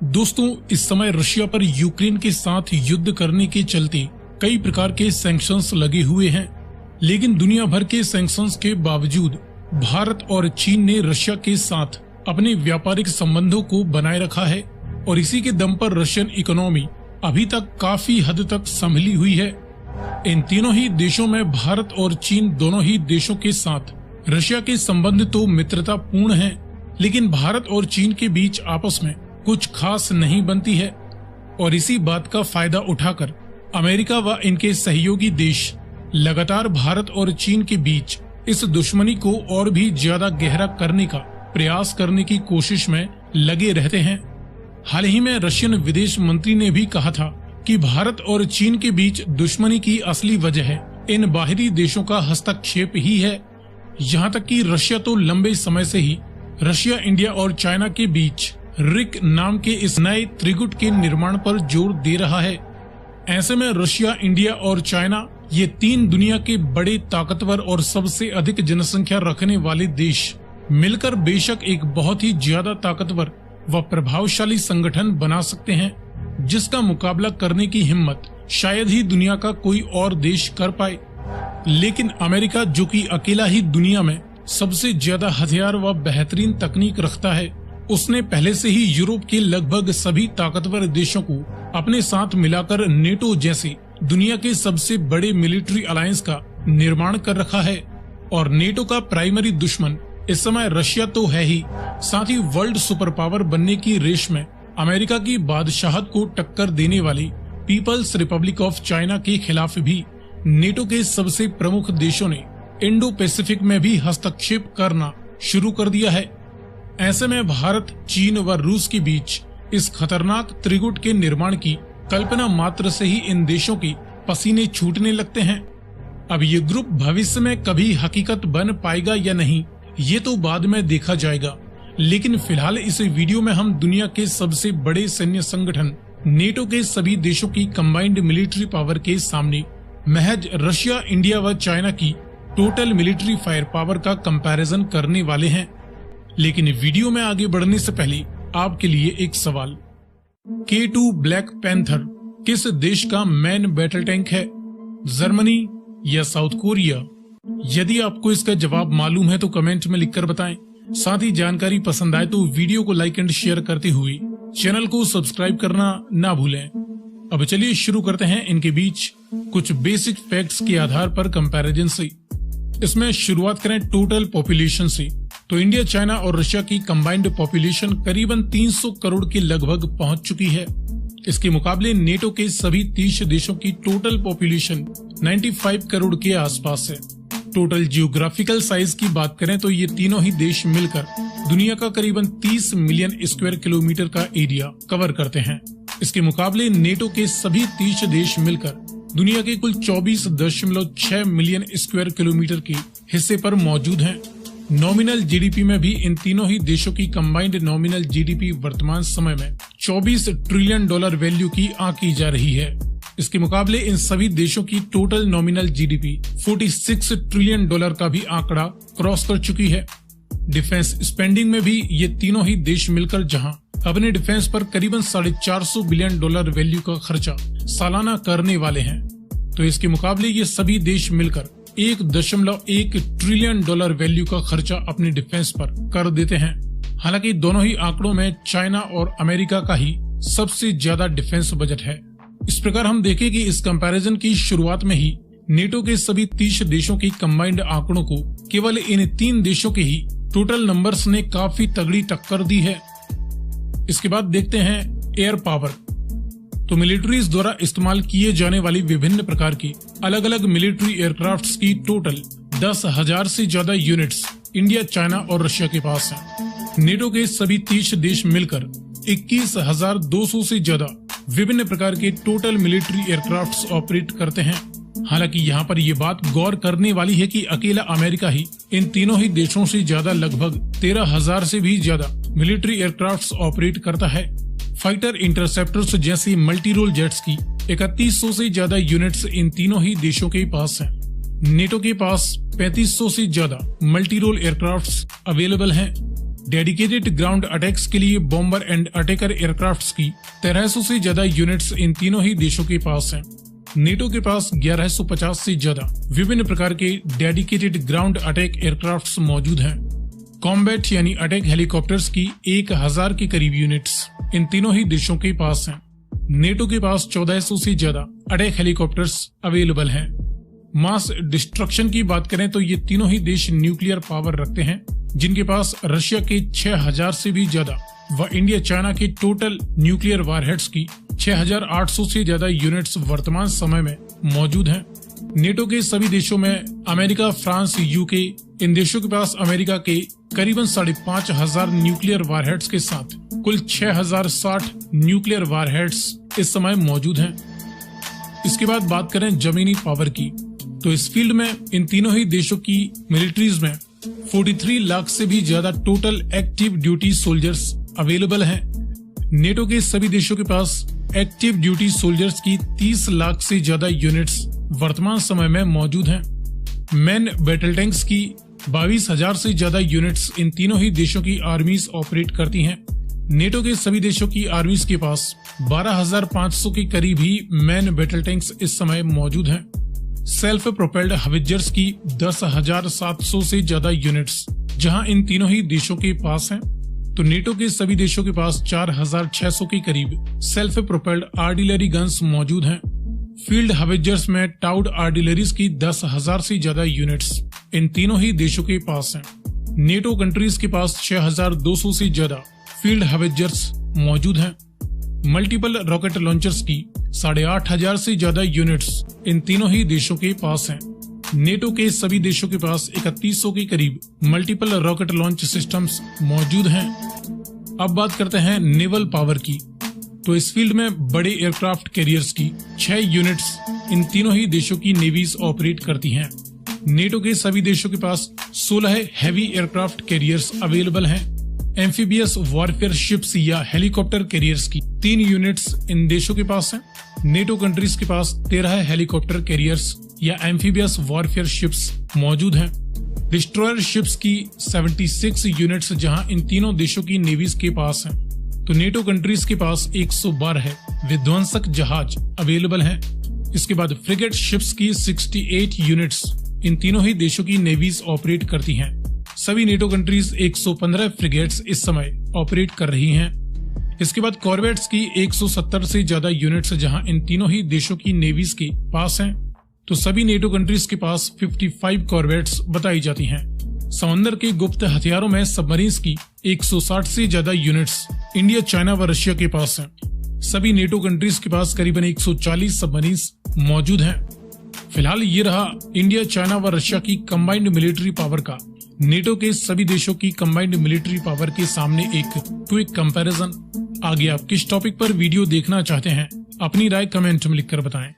दोस्तों, इस समय रशिया पर यूक्रेन के साथ युद्ध करने के चलते कई प्रकार के सैंक्शंस लगे हुए हैं, लेकिन दुनिया भर के सैंक्शंस के बावजूद भारत और चीन ने रशिया के साथ अपने व्यापारिक संबंधों को बनाए रखा है और इसी के दम पर रशियन इकोनॉमी अभी तक काफी हद तक संभली हुई है। इन तीनों ही देशों में भारत और चीन दोनों ही देशों के साथ रशिया के संबंध तो मित्रतापूर्ण हैं, लेकिन भारत और चीन के बीच आपस में कुछ खास नहीं बनती है और इसी बात का फायदा उठाकर अमेरिका व इनके सहयोगी देश लगातार भारत और चीन के बीच इस दुश्मनी को और भी ज्यादा गहरा करने का प्रयास करने की कोशिश में लगे रहते हैं। हाल ही में रशियन विदेश मंत्री ने भी कहा था कि भारत और चीन के बीच दुश्मनी की असली वजह इन बाहरी देशों का हस्तक्षेप ही है। यहाँ तक कि रशिया तो लंबे समय से ही रशिया, इंडिया और चाइना के बीच रिक नाम के इस नए त्रिगुट के निर्माण पर जोर दे रहा है। ऐसे में रशिया, इंडिया और चाइना ये तीन दुनिया के बड़े ताकतवर और सबसे अधिक जनसंख्या रखने वाले देश मिलकर बेशक एक बहुत ही ज्यादा ताकतवर व प्रभावशाली संगठन बना सकते हैं, जिसका मुकाबला करने की हिम्मत शायद ही दुनिया का कोई और देश कर पाए। लेकिन अमेरिका, जो कि अकेला ही दुनिया में सबसे ज्यादा हथियार व बेहतरीन तकनीक रखता है, उसने पहले से ही यूरोप के लगभग सभी ताकतवर देशों को अपने साथ मिलाकर नेटो जैसे दुनिया के सबसे बड़े मिलिट्री अलायंस का निर्माण कर रखा है। और नेटो का प्राइमरी दुश्मन इस समय रशिया तो है ही, साथ ही वर्ल्ड सुपर पावर बनने की रेस में अमेरिका की बादशाहत को टक्कर देने वाली पीपल्स रिपब्लिक ऑफ चाइना के खिलाफ भी नेटो के सबसे प्रमुख देशों ने इंडो पैसिफिक में भी हस्तक्षेप करना शुरू कर दिया है। ऐसे में भारत, चीन व रूस के बीच इस खतरनाक त्रिगुट के निर्माण की कल्पना मात्र से ही इन देशों के पसीने छूटने लगते हैं। अब ये ग्रुप भविष्य में कभी हकीकत बन पाएगा या नहीं, ये तो बाद में देखा जाएगा, लेकिन फिलहाल इस वीडियो में हम दुनिया के सबसे बड़े सैन्य संगठन नेटो के सभी देशों की कंबाइंड मिलिट्री पावर के सामने महज रशिया, इंडिया व चाइना की टोटल मिलिट्री फायर पावर का कंपैरिजन करने वाले हैं। लेकिन वीडियो में आगे बढ़ने से पहले आपके लिए एक सवाल, K2 ब्लैक पैंथर किस देश का मेन बैटल टैंक है, जर्मनी या साउथ कोरिया? यदि आपको इसका जवाब मालूम है तो कमेंट में लिखकर बताएं। साथ ही जानकारी पसंद आए तो वीडियो को लाइक एंड शेयर करते हुए चैनल को सब्सक्राइब करना ना भूलें। अब चलिए शुरू करते हैं इनके बीच कुछ बेसिक फैक्ट्स के आधार पर कंपैरिजन से। इसमें शुरुआत करें टोटल पॉपुलेशन से, तो इंडिया, चाइना और रशिया की कंबाइंड पॉपुलेशन करीबन 300 करोड़ के लगभग पहुंच चुकी है। इसके मुकाबले नेटो के सभी 30 देशों की टोटल पॉपुलेशन 95 करोड़ के आसपास है। टोटल जियोग्राफिकल साइज की बात करें तो ये तीनों ही देश मिलकर दुनिया का करीबन 30 मिलियन स्क्वायर किलोमीटर का एरिया कवर करते हैं। इसके मुकाबले नेटो के सभी 30 देश मिलकर दुनिया के कुल 24.6 मिलियन स्क्वायर किलोमीटर के हिस्से पर मौजूद हैं। नॉमिनल जीडीपी में भी इन तीनों ही देशों की कंबाइंड नॉमिनल जीडीपी वर्तमान समय में $24 ट्रिलियन वैल्यू की आंकी जा रही है। इसके मुकाबले इन सभी देशों की टोटल नॉमिनल जीडीपी $46 ट्रिलियन का भी आंकड़ा क्रॉस कर चुकी है। डिफेंस स्पेंडिंग में भी ये तीनों ही देश मिलकर जहां अपने डिफेंस पर करीबन $450 बिलियन वैल्यू का खर्चा सालाना करने वाले हैं, तो इसके मुकाबले ये सभी देश मिलकर 1.1 ट्रिलियन वैल्यू का खर्चा अपने डिफेंस पर कर देते हैं। हालांकि दोनों ही आंकड़ों में चाइना और अमेरिका का ही सबसे ज्यादा डिफेंस बजट है। इस प्रकार हम देखें कि इस कंपैरिजन की शुरुआत में ही नेटो के सभी 30 देशों की कंबाइंड आंकड़ों को केवल इन 3 देशों के ही टोटल नंबर्स ने काफी तगड़ी टक्कर दी है। इसके बाद देखते हैं एयर पावर। तो मिलिट्रीज द्वारा इस्तेमाल किए जाने वाली विभिन्न प्रकार की अलग अलग मिलिट्री एयरक्राफ्ट्स की टोटल 10,000 से ज्यादा यूनिट्स इंडिया, चाइना और रशिया के पास हैं। नेटो के सभी 30 देश मिलकर 21,200 से ज्यादा विभिन्न प्रकार के टोटल मिलिट्री एयरक्राफ्ट्स ऑपरेट करते हैं। हालांकि यहाँ पर ये बात गौर करने वाली है कि अकेला अमेरिका ही इन तीनों ही देशों से ज्यादा लगभग 13,000 से भी ज्यादा मिलिट्री एयरक्राफ्ट्स ऑपरेट करता है। फाइटर इंटरसेप्टर्स जैसी मल्टी रोल जेट्स की 3100 से ज्यादा यूनिट्स इन तीनों ही देशों के पास हैं। नेटो के पास 3500 से ज्यादा मल्टी रोल एयरक्राफ्ट्स अवेलेबल हैं। डेडिकेटेड ग्राउंड अटैक्स के लिए बॉम्बर एंड अटैकर एयरक्राफ्ट्स की 1300 से ज्यादा यूनिट्स इन तीनों ही देशों के पास हैं। नेटो के पास 1150 से ज्यादा विभिन्न प्रकार के डेडिकेटेड ग्राउंड अटैक एयरक्राफ्ट्स मौजूद हैं। कॉम्बैट यानी अटैक हेलीकॉप्टर्स की 1000 के करीब यूनिट्स इन तीनों ही देशों के पास हैं। नेटो के पास 1400 से ज्यादा अटैक हेलीकॉप्टर्स अवेलेबल हैं। मास डिस्ट्रक्शन की बात करें तो ये तीनों ही देश न्यूक्लियर पावर रखते हैं, जिनके पास रशिया के 6000 से भी ज्यादा व इंडिया चाइना के टोटल न्यूक्लियर वारहेड्स की 6800 से ज्यादा यूनिट्स वर्तमान समय में मौजूद हैं। नेटो के सभी देशों में अमेरिका, फ्रांस, यूके, इन देशों के पास अमेरिका के करीबन 5500 न्यूक्लियर वारहेड्स के साथ कुल 6060 न्यूक्लियर वारहेड्स इस समय मौजूद हैं। इसके बाद बात करें जमीनी पावर की, तो इस फील्ड में इन तीनों ही देशों की मिलिट्रीज में 43 लाख से भी ज्यादा total active duty soldiers available हैं। नेटो के सभी देशों के पास एक्टिव ड्यूटी सोल्जर्स की 30 लाख से ज्यादा यूनिट्स वर्तमान समय में मौजूद हैं। मैन बैटल टैंक्स की 22,000 से ज्यादा यूनिट्स इन तीनों ही देशों की आर्मीज ऑपरेट करती हैं। नेटो के सभी देशों की आर्मीज के पास 12,500 के करीब ही मैन बैटल टैंक्स इस समय मौजूद हैं। सेल्फ प्रोपेल्ड हवित्जर्स की 10,700 से ज्यादा यूनिट्स जहां इन तीनों ही देशों के पास हैं, तो नेटो के सभी देशों के पास 4,600 के करीब सेल्फ प्रोपेल्ड आर्टिलरी गन्स मौजूद हैं। फील्ड हवित्जर्स में टाउड आर्टिलरीज की 10,000 से ज्यादा यूनिट्स इन तीनों ही देशों के पास हैं। नेटो कंट्रीज के पास 6,200 से ज्यादा फील्ड हवित्जर्स मौजूद हैं। मल्टीपल रॉकेट लॉन्चर्स की 8,500 से ज्यादा यूनिट्स इन तीनों ही देशों के पास हैं। नेटो के सभी देशों के पास 3100 के करीब मल्टीपल रॉकेट लॉन्च सिस्टम्स मौजूद हैं। अब बात करते हैं नेवल पावर की, तो इस फील्ड में बड़े एयरक्राफ्ट कैरियर्स की 6 यूनिट्स इन तीनों ही देशों की नेवीज ऑपरेट करती हैं। नेटो के सभी देशों के पास 16 हैवी एयरक्राफ्ट कैरियर्स अवेलेबल हैं। एम्फीबियस वॉरफेयर शिप्स या हेलीकॉप्टर कैरियर्स की 3 यूनिट्स इन देशों के पास हैं। नेटो कंट्रीज के पास 13 हेलीकॉप्टर कैरियर्स या एम्फीबियस वॉरफेयर शिप्स मौजूद हैं। डिस्ट्रॉयर शिप्स की 76 यूनिट्स जहां इन तीनों देशों की नेवीज के पास हैं, तो नेटो कंट्रीज के पास 112 विध्वंसक जहाज अवेलेबल हैं। इसके बाद फ्रिगेट शिप्स की 68 यूनिट्स इन तीनों ही देशों की नेवीज ऑपरेट करती हैं। सभी नेटो कंट्रीज 115 फ्रिगेट्स इस समय ऑपरेट कर रही हैं। इसके बाद कॉर्वेट्स की 170 से ज्यादा यूनिट्स जहां इन तीनों ही देशों की नेवीज के पास हैं, तो सभी नेटो कंट्रीज के पास 55 कॉर्वेट्स बताई जाती हैं। समंदर के गुप्त हथियारों में सबमरीन्स की 160 से ज्यादा यूनिट्स इंडिया, चाइना व रशिया के पास हैं। सभी नेटो कंट्रीज के पास करीबन 140 सबमरीन्स मौजूद हैं। फिलहाल ये रहा इंडिया, चाइना व रशिया की कंबाइंड मिलिट्री पावर का नेटो के सभी देशों की कंबाइंड मिलिट्री पावर के सामने एक क्विक कंपैरिजन। आगे आप किस टॉपिक पर वीडियो देखना चाहते हैं, अपनी राय कमेंट में लिखकर बताएं।